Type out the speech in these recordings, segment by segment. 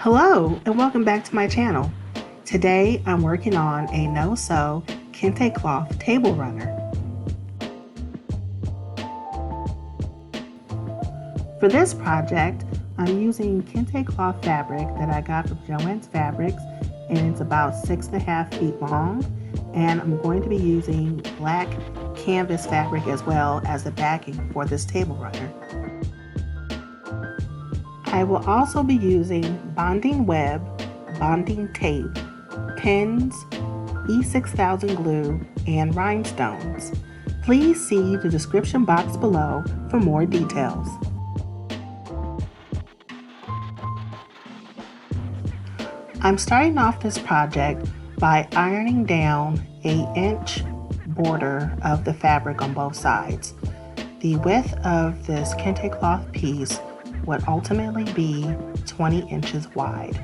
Hello and welcome back to my channel. Today I'm working on a no-sew Kente cloth table runner. For this project, I'm using Kente cloth fabric that I got from Joann's Fabrics, and it's about 6.5 feet long, and I'm going to be using black canvas fabric as well as the backing for this table runner. I will also be using bonding web, bonding tape, pins, E6000 glue, and rhinestones. Please see the description box below for more details. I'm starting off this project by ironing down an inch border of the fabric on both sides. The width of this Kente cloth piece would ultimately be 20 inches wide.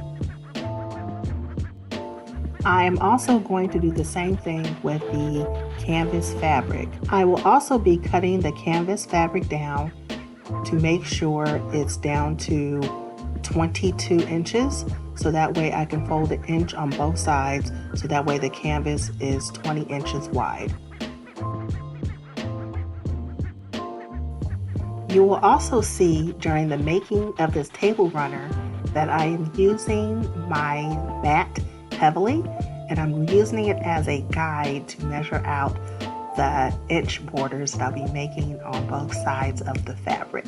I am also going to do the same thing with the canvas fabric. I will also be cutting the canvas fabric down to make sure it's down to 22 inches, so that way I can fold an inch on both sides, so that way the canvas is 20 inches wide. You will also see during the making of this table runner that I am using my mat heavily, and I'm using it as a guide to measure out the inch borders that I'll be making on both sides of the fabric.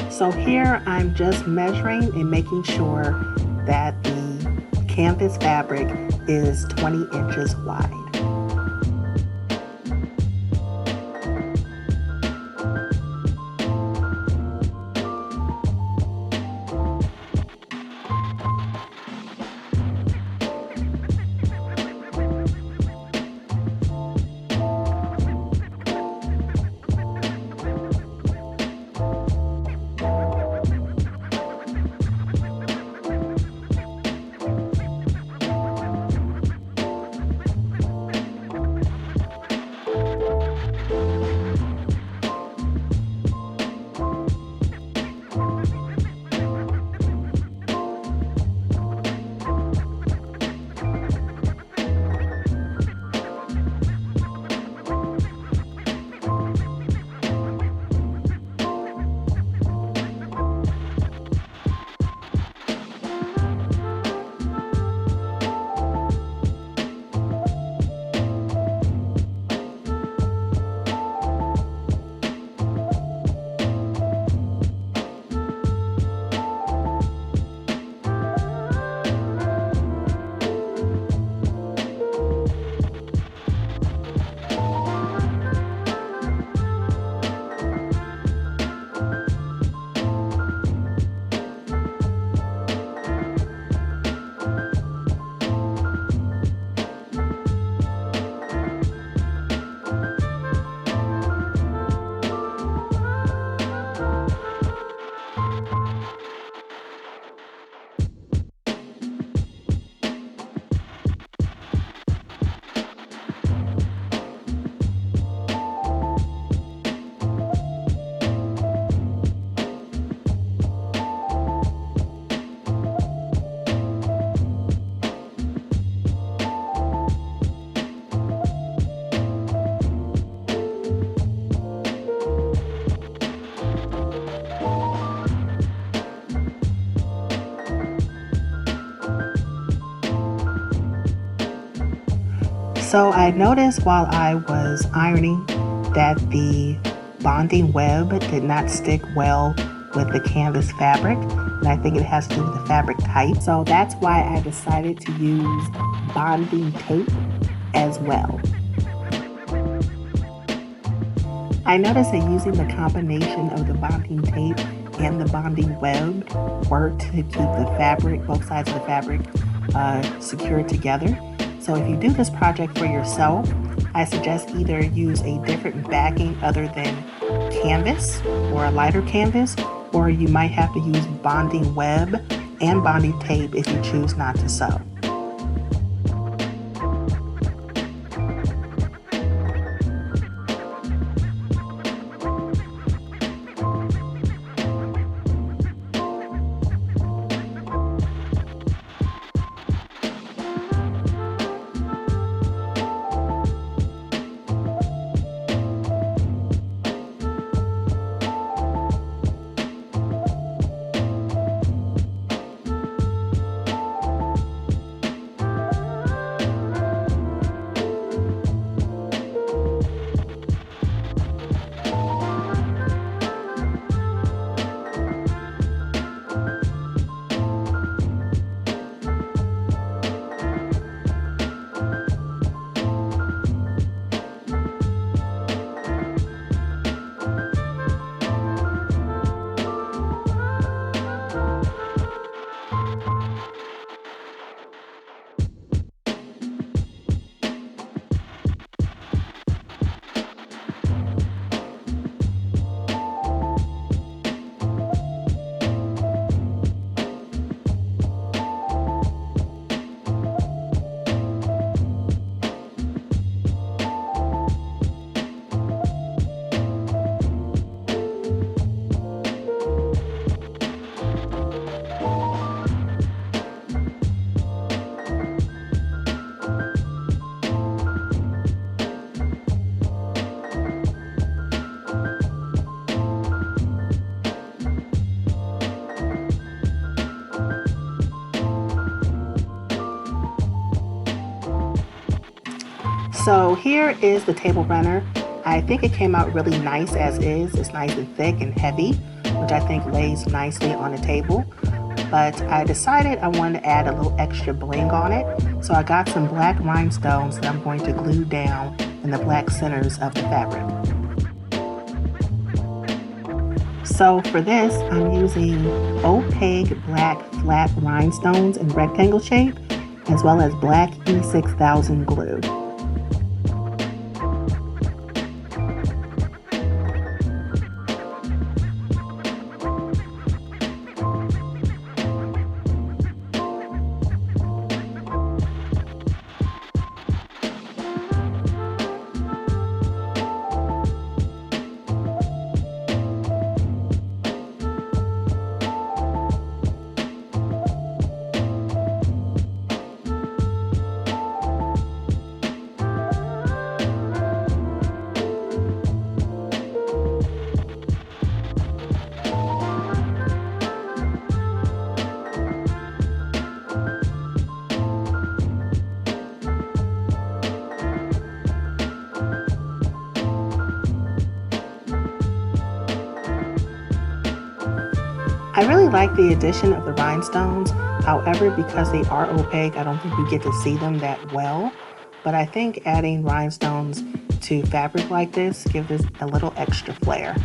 So here I'm just measuring and making sure that the canvas fabric is 20 inches wide. So I noticed while I was ironing that the bonding web did not stick well with the canvas fabric, and I think it has to do with the fabric type. So that's why I decided to use bonding tape as well. I noticed that using the combination of the bonding tape and the bonding web worked to keep the fabric, both sides of the fabric, secured together. So if you do this project for yourself, I suggest either use a different backing other than canvas or a lighter canvas, or you might have to use bonding web and bonding tape if you choose not to sew. So here is the table runner. I think it came out really nice as is. It's nice and thick and heavy, which I think lays nicely on a table. But I decided I wanted to add a little extra bling on it. So I got some black rhinestones that I'm going to glue down in the black centers of the fabric. So for this, I'm using opaque black flat rhinestones in rectangle shape, as well as black E6000 glue. I really like the addition of the rhinestones. However, because they are opaque, I don't think you get to see them that well. But I think adding rhinestones to fabric like this gives this a little extra flair.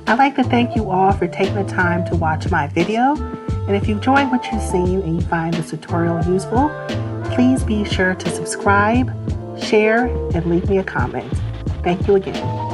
I'd like to thank you all for taking the time to watch my video. And if you enjoyed what you've seen and you find this tutorial useful, please be sure to subscribe, share, and leave me a comment. Thank you again.